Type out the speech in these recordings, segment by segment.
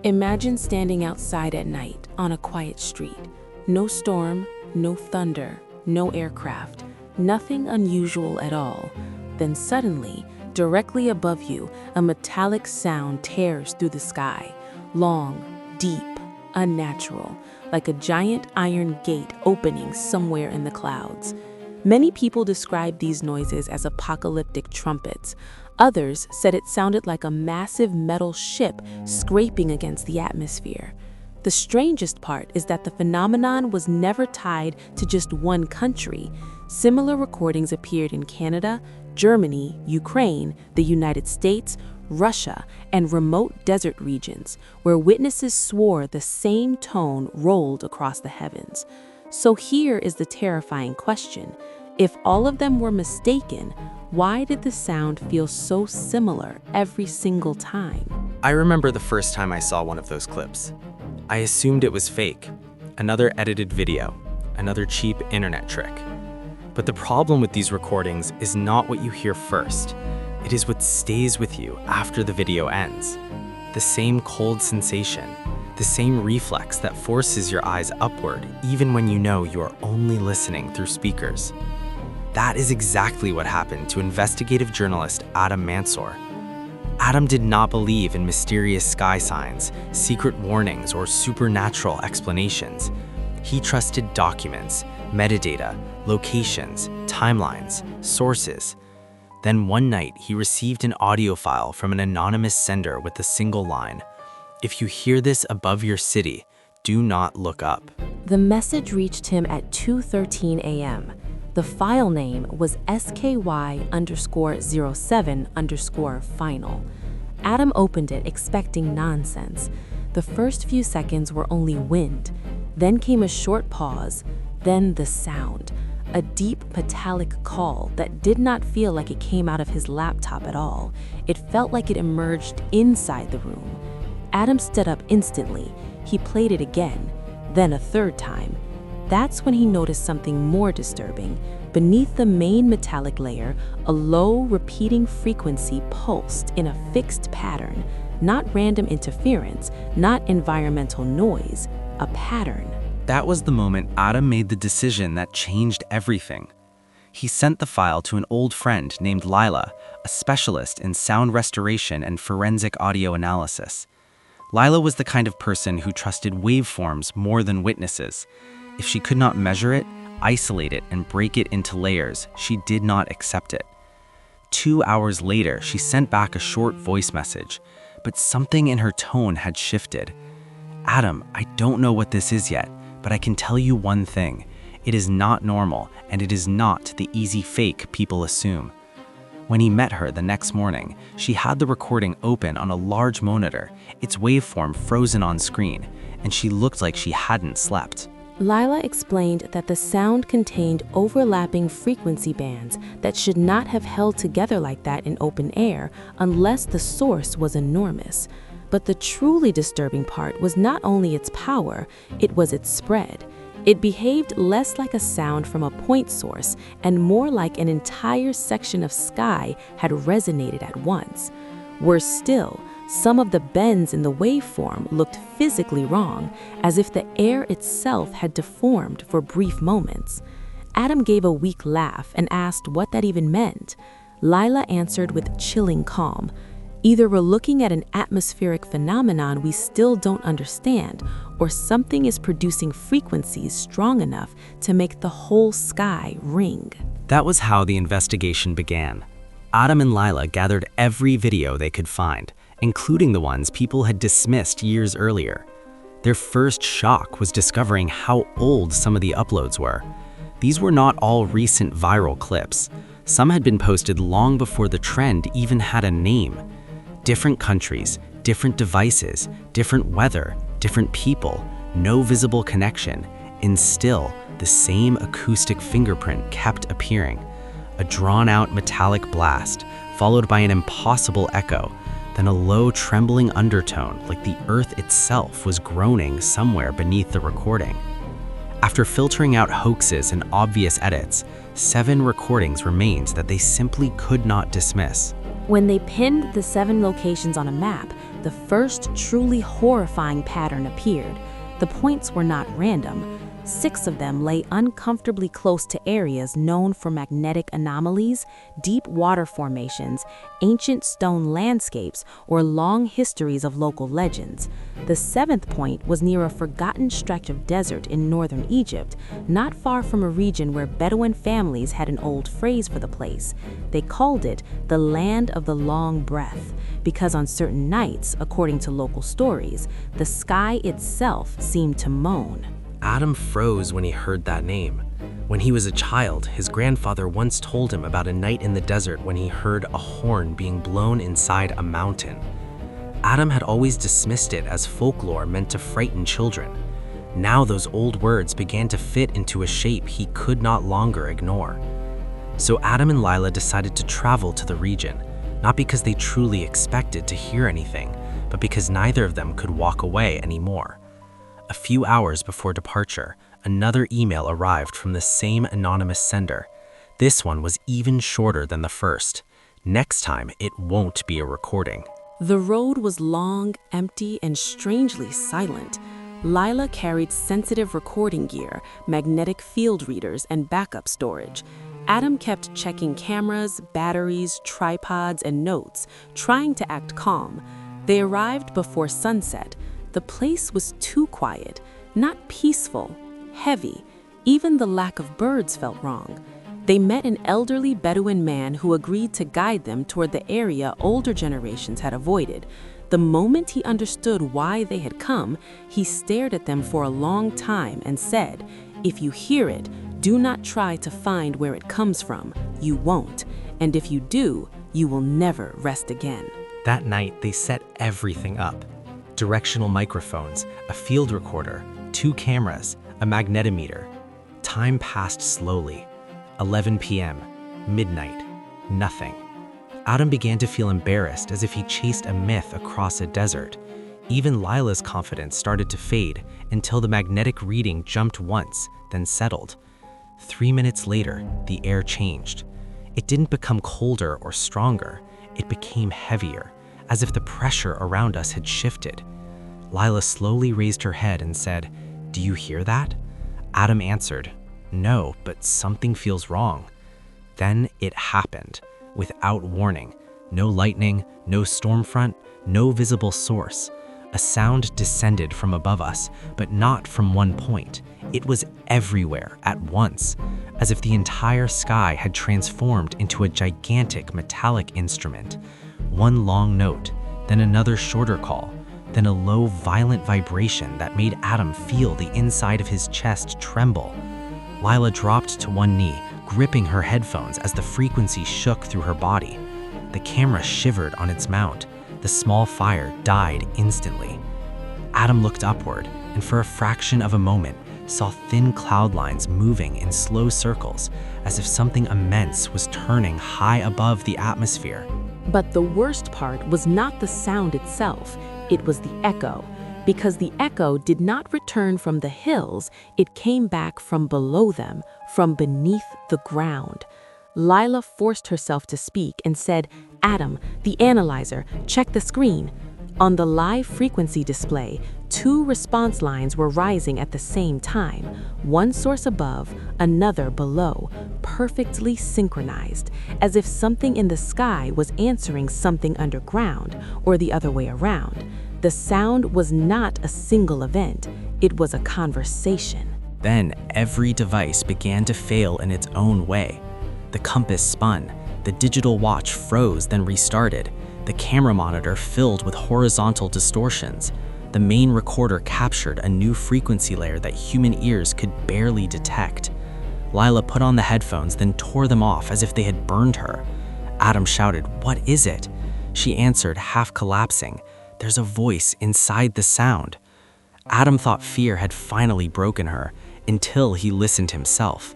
Imagine standing outside at night on a quiet street. No storm, no thunder, no aircraft, nothing unusual at all. Then suddenly, directly above you, a metallic sound tears through the sky. Long, deep, unnatural, like a giant iron gate opening somewhere in the clouds. Many people describe these noises as apocalyptic trumpets. Others said it sounded like a massive metal ship scraping against the atmosphere. The strangest part is that the phenomenon was never tied to just one country. Similar recordings appeared in Canada, Germany, Ukraine, the United States, Russia, and remote desert regions, where witnesses swore the same tone rolled across the heavens. So here is the terrifying question. If all of them were mistaken, why did the sound feel so similar every single time? I remember the first time I saw one of those clips. I assumed it was fake, another edited video, another cheap internet trick. But the problem with these recordings is not what you hear first. It is what stays with you after the video ends. The same cold sensation, the same reflex that forces your eyes upward even when you know you are only listening through speakers. That is exactly what happened to investigative journalist Adam Mansour. Adam did not believe in mysterious sky signs, secret warnings, or supernatural explanations. He trusted documents, metadata, locations, timelines, sources. Then one night, he received an audio file from an anonymous sender with a single line: "If you hear this above your city, do not look up." The message reached him at 2:13 a.m. The file name was SKY_07_final. Adam opened it expecting nonsense. The first few seconds were only wind. Then came a short pause, then the sound. A deep metallic call that did not feel like it came out of his laptop at all. It felt like it emerged inside the room. Adam stood up instantly. He played it again, then a third time. That's when he noticed something more disturbing. Beneath the main metallic layer, a low, repeating frequency pulsed in a fixed pattern. Not random interference, not environmental noise, a pattern. That was the moment Adam made the decision that changed everything. He sent the file to an old friend named Lila, a specialist in sound restoration and forensic audio analysis. Lila was the kind of person who trusted waveforms more than witnesses. If she could not measure it, isolate it, and break it into layers, she did not accept it. 2 hours later, she sent back a short voice message, but something in her tone had shifted. "Adam, I don't know what this is yet, but I can tell you one thing. It is not normal, and it is not the easy fake people assume." When he met her the next morning, she had the recording open on a large monitor, its waveform frozen on screen, and she looked like she hadn't slept. Lila explained that the sound contained overlapping frequency bands that should not have held together like that in open air unless the source was enormous. But the truly disturbing part was not only its power, it was its spread. It behaved less like a sound from a point source and more like an entire section of sky had resonated at once. Worse still, some of the bends in the waveform looked physically wrong, as if the air itself had deformed for brief moments. Adam gave a weak laugh and asked what that even meant. Lila answered with chilling calm. Either we're looking at an atmospheric phenomenon we still don't understand, or something is producing frequencies strong enough to make the whole sky ring. That was how the investigation began. Adam and Lila gathered every video they could find, including the ones people had dismissed years earlier. Their first shock was discovering how old some of the uploads were. These were not all recent viral clips. Some had been posted long before the trend even had a name. Different countries, different devices, different weather, different people, no visible connection, and still the same acoustic fingerprint kept appearing. A drawn-out metallic blast, followed by an impossible echo, then a low trembling undertone like the earth itself was groaning somewhere beneath the recording. After filtering out hoaxes and obvious edits, 7 recordings remained that they simply could not dismiss. When they pinned the 7 locations on a map, the first truly horrifying pattern appeared. The points were not random. 6 of them lay uncomfortably close to areas known for magnetic anomalies, deep water formations, ancient stone landscapes, or long histories of local legends. The 7th point was near a forgotten stretch of desert in northern Egypt, not far from a region where Bedouin families had an old phrase for the place. They called it the land of the long breath, because on certain nights, according to local stories, the sky itself seemed to moan. Adam froze when he heard that name. When he was a child, his grandfather once told him about a night in the desert when he heard a horn being blown inside a mountain. Adam had always dismissed it as folklore meant to frighten children. Now those old words began to fit into a shape he could not longer ignore. So Adam and Lila decided to travel to the region, not because they truly expected to hear anything, but because neither of them could walk away anymore. A few hours before departure, another email arrived from the same anonymous sender. This one was even shorter than the first. Next time, it won't be a recording. The road was long, empty, and strangely silent. Lila carried sensitive recording gear, magnetic field readers, and backup storage. Adam kept checking cameras, batteries, tripods, and notes, trying to act calm. They arrived before sunset. The place was too quiet, not peaceful, heavy. Even the lack of birds felt wrong. They met an elderly Bedouin man who agreed to guide them toward the area older generations had avoided. The moment he understood why they had come, he stared at them for a long time and said, "If you hear it, do not try to find where it comes from. You won't. And if you do, you will never rest again." That night, they set everything up. Directional microphones, a field recorder, 2 cameras, a magnetometer. Time passed slowly. 11 p.m., midnight, nothing. Adam began to feel embarrassed, as if he chased a myth across a desert. Even Lila's confidence started to fade until the magnetic reading jumped once, then settled. 3 minutes later, the air changed. It didn't become colder or stronger. It became heavier, as if the pressure around us had shifted. Lila slowly raised her head and said, "Do you hear that?" Adam answered, "No, but something feels wrong." Then it happened, without warning. No lightning, no storm front, no visible source. A sound descended from above us, but not from one point. It was everywhere at once, as if the entire sky had transformed into a gigantic metallic instrument. One long note, then another shorter call, then a low, violent vibration that made Adam feel the inside of his chest tremble. Lila dropped to one knee, gripping her headphones as the frequency shook through her body. The camera shivered on its mount. The small fire died instantly. Adam looked upward, and for a fraction of a moment, saw thin cloud lines moving in slow circles, as if something immense was turning high above the atmosphere. But the worst part was not the sound itself, it was the echo. Because the echo did not return from the hills, it came back from below them, from beneath the ground. Lila forced herself to speak and said, "Adam, the analyzer, check the screen." On the live frequency display, 2 response lines were rising at the same time, one source above, another below, perfectly synchronized, as if something in the sky was answering something underground, or the other way around. The sound was not a single event, it was a conversation. Then every device began to fail in its own way. The compass spun, the digital watch froze then restarted, the camera monitor filled with horizontal distortions. The main recorder captured a new frequency layer that human ears could barely detect. Lila put on the headphones, then tore them off as if they had burned her. Adam shouted, "What is it?" She answered, half collapsing, "There's a voice inside the sound." Adam thought fear had finally broken her, until he listened himself.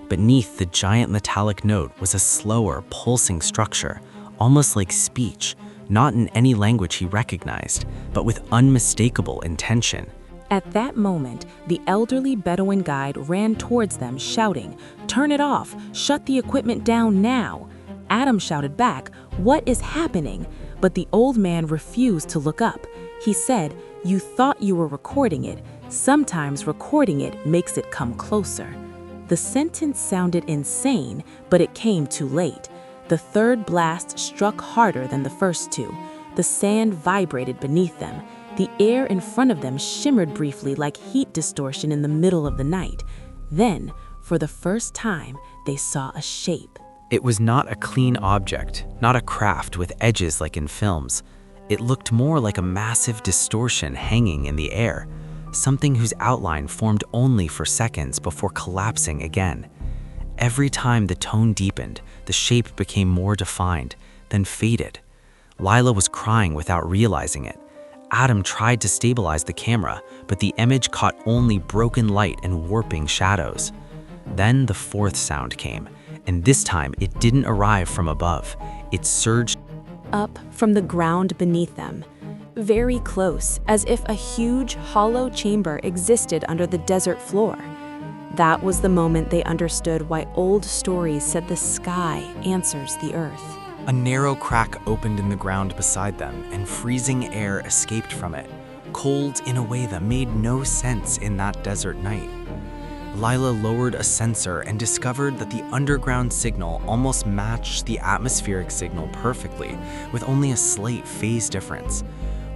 Beneath the giant metallic note was a slower, pulsing structure, almost like speech, not in any language he recognized, but with unmistakable intention. At that moment, the elderly Bedouin guide ran towards them, shouting, "Turn it off! Shut the equipment down now!" Adam shouted back, "What is happening?" but the old man refused to look up. He said, "You thought you were recording it. Sometimes recording it makes it come closer." The sentence sounded insane, but it came too late. The third blast struck harder than the first two. The sand vibrated beneath them. The air in front of them shimmered briefly like heat distortion in the middle of the night. Then, for the first time, they saw a shape. It was not a clean object, not a craft with edges like in films. It looked more like a massive distortion hanging in the air, something whose outline formed only for seconds before collapsing again. Every time the tone deepened, the shape became more defined, then faded. Lila was crying without realizing it. Adam tried to stabilize the camera, but the image caught only broken light and warping shadows. Then the fourth sound came, and this time it didn't arrive from above. It surged up from the ground beneath them, very close, as if a huge, hollow chamber existed under the desert floor. That was the moment they understood why old stories said the sky answers the earth. A narrow crack opened in the ground beside them, and freezing air escaped from it, cold in a way that made no sense in that desert night. Lila lowered a sensor and discovered that the underground signal almost matched the atmospheric signal perfectly, with only a slight phase difference.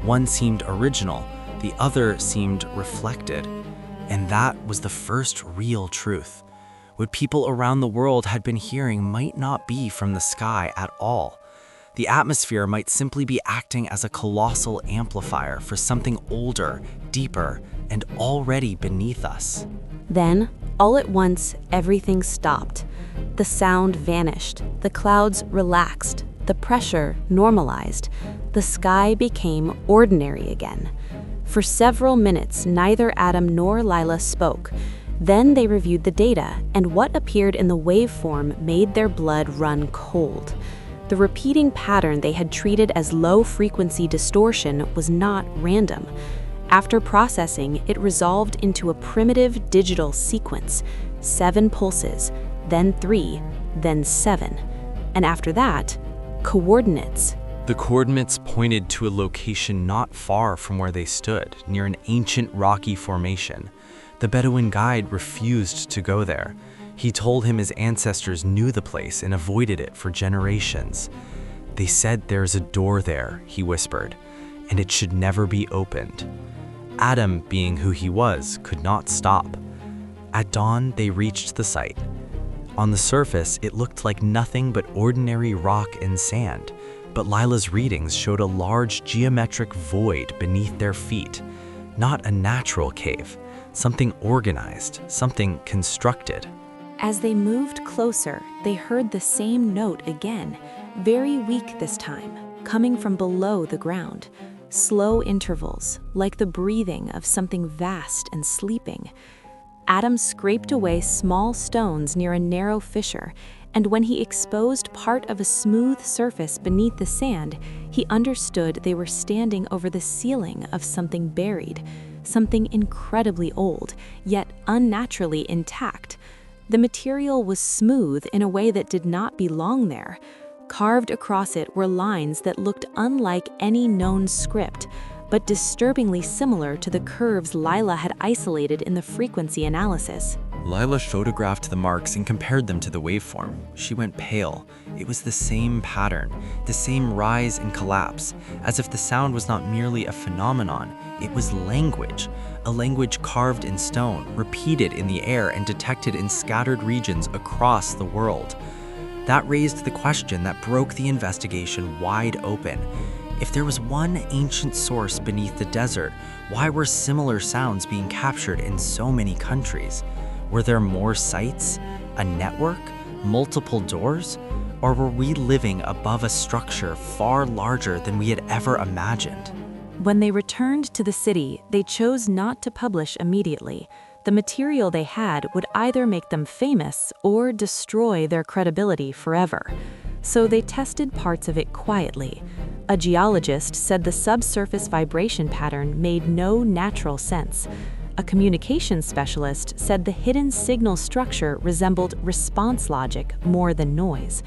One seemed original, the other seemed reflected. And that was the first real truth. What people around the world had been hearing might not be from the sky at all. The atmosphere might simply be acting as a colossal amplifier for something older, deeper, and already beneath us. Then, all at once, everything stopped. The sound vanished, the clouds relaxed, the pressure normalized. The sky became ordinary again. For several minutes, neither Adam nor Lila spoke. Then they reviewed the data, and what appeared in the waveform made their blood run cold. The repeating pattern they had treated as low-frequency distortion was not random. After processing, it resolved into a primitive digital sequence: 7 pulses, then 3, then 7. And after that, coordinates. The coordinates pointed to a location not far from where they stood, near an ancient rocky formation. The Bedouin guide refused to go there. He told him his ancestors knew the place and avoided it for generations. "They said there's a door there," he whispered, "and it should never be opened." Adam, being who he was, could not stop. At dawn, they reached the site. On the surface, it looked like nothing but ordinary rock and sand, but Lila's readings showed a large geometric void beneath their feet. Not a natural cave, something organized, something constructed. As they moved closer, they heard the same note again, very weak this time, coming from below the ground. Slow intervals, like the breathing of something vast and sleeping. Adam scraped away small stones near a narrow fissure, and when he exposed part of a smooth surface beneath the sand, he understood they were standing over the ceiling of something buried, something incredibly old, yet unnaturally intact. The material was smooth in a way that did not belong there. Carved across it were lines that looked unlike any known script, but disturbingly similar to the curves Lila had isolated in the frequency analysis. Lila photographed the marks and compared them to the waveform. She went pale. It was the same pattern, the same rise and collapse, as if the sound was not merely a phenomenon, it was language, a language carved in stone, repeated in the air, and detected in scattered regions across the world. That raised the question that broke the investigation wide open. If there was one ancient source beneath the desert, why were similar sounds being captured in so many countries? Were there more sites, a network, multiple doors? Or were we living above a structure far larger than we had ever imagined? When they returned to the city, they chose not to publish immediately. The material they had would either make them famous or destroy their credibility forever. So they tested parts of it quietly. A geologist said the subsurface vibration pattern made no natural sense. A communications specialist said the hidden signal structure resembled response logic more than noise.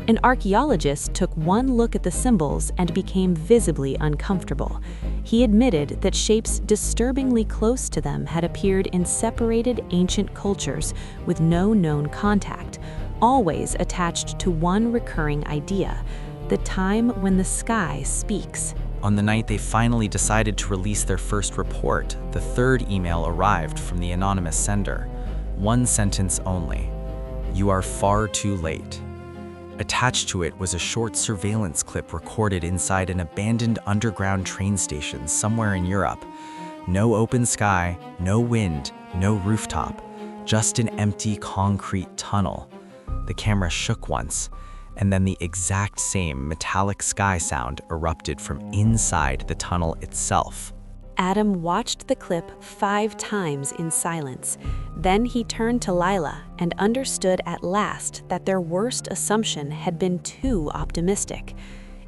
An archaeologist took one look at the symbols and became visibly uncomfortable. He admitted that shapes disturbingly close to them had appeared in separated ancient cultures with no known contact, always attached to one recurring idea: the time when the sky speaks. On the night they finally decided to release their first report, the third email arrived from the anonymous sender. One sentence only: "You are far too late." Attached to it was a short surveillance clip recorded inside an abandoned underground train station somewhere in Europe. No open sky, no wind, no rooftop, just an empty concrete tunnel. The camera shook once, and then the exact same metallic sky sound erupted from inside the tunnel itself. Adam watched the clip 5 times in silence. Then he turned to Lila and understood at last that their worst assumption had been too optimistic.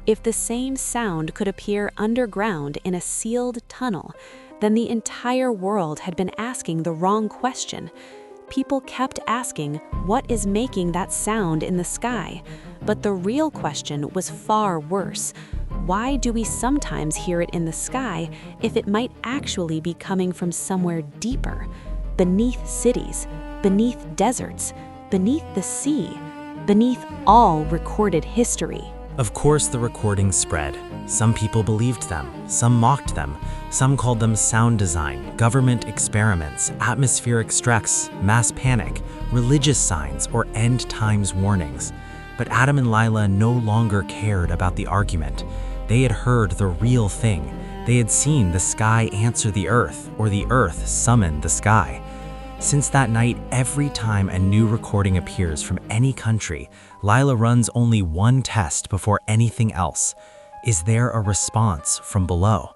If the same sound could appear underground in a sealed tunnel, then the entire world had been asking the wrong question. People kept asking, what is making that sound in the sky? But the real question was far worse. Why do we sometimes hear it in the sky if it might actually be coming from somewhere deeper? Beneath cities, beneath deserts, beneath the sea, beneath all recorded history. Of course, the recordings spread. Some people believed them, some mocked them, some called them sound design, government experiments, atmospheric stress, mass panic, religious signs, or end times warnings. But Adam and Lila no longer cared about the argument. They had heard the real thing. They had seen the sky answer the earth, or the earth summon the sky. Since that night, every time a new recording appears from any country, Lila runs only one test before anything else. Is there a response from below?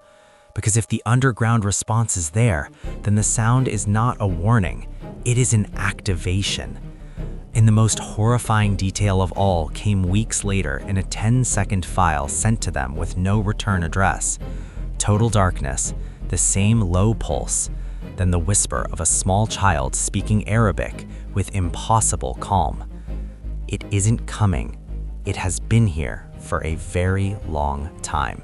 Because if the underground response is there, then the sound is not a warning, it is an activation. And the most horrifying detail of all came weeks later in a 10-second file sent to them with no return address. Total darkness, the same low pulse, then the whisper of a small child speaking Arabic with impossible calm. It isn't coming. It has been here for a very long time.